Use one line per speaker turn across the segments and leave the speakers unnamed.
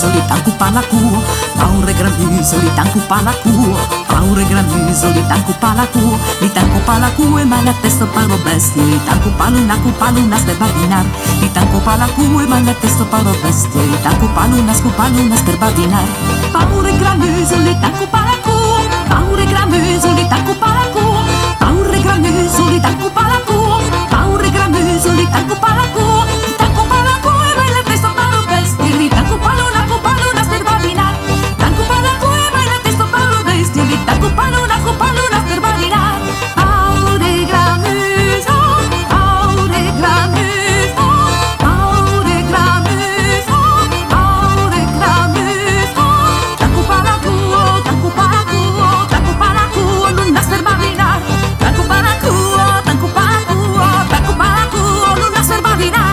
li tanco palacu, paure gramiso li tanco palacu, paure gramiso li tanco palacu e male a testo paro bestie, li tanco palunas per badinar, li tanco palacu e male a testo paro bestie, li tanco palunas per badinar. Paure gramiso li tanco palacu, paure gramiso li tanco palacu, paure gramiso li tanco palacu, paure gramiso li tanco palacu, li tanco palacu e male a testo paro bestie, li tanco palunas per badinar, tanco palacu e male a testo paro bestie, li tanco palunas per badinar. Paure gramiso, paure gramiso, paure gramiso, paure gramiso, tanco palacu, lunas per badinar, tanco palacu, lunas per badinar.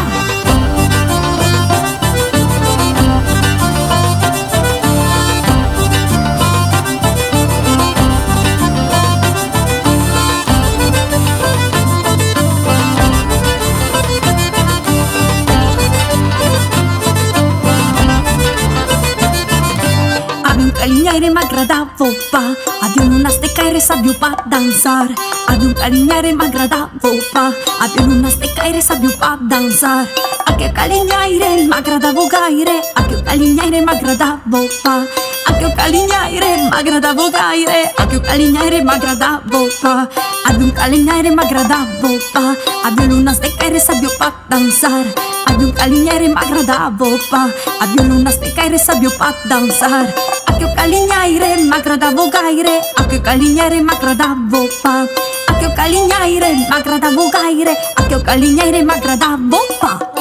Había un caliñaire m'agradava pa, había una stecaire sabio pa dansar, había un caliñaire m'agradava pa, había una stecaire sabio pa dansar. Aquel caliñaire m'agradava gaire, aquel caliñaire m'agradava pa, aquel caliñaire m'agradava gaire, aquel caliñaire m'agradava pa, había un caliñaire m'agradava pa, había una stecaire sabio pa dansar, había un caliñaire m'agradava pa, había una stecaire sabio pa dansar. Aquel caliñaire m'agradava gaire, aquel caliñaire m'agradava pa, aquel caliñaire m'agradava gaire, aquel caliñaire m'agradava pa.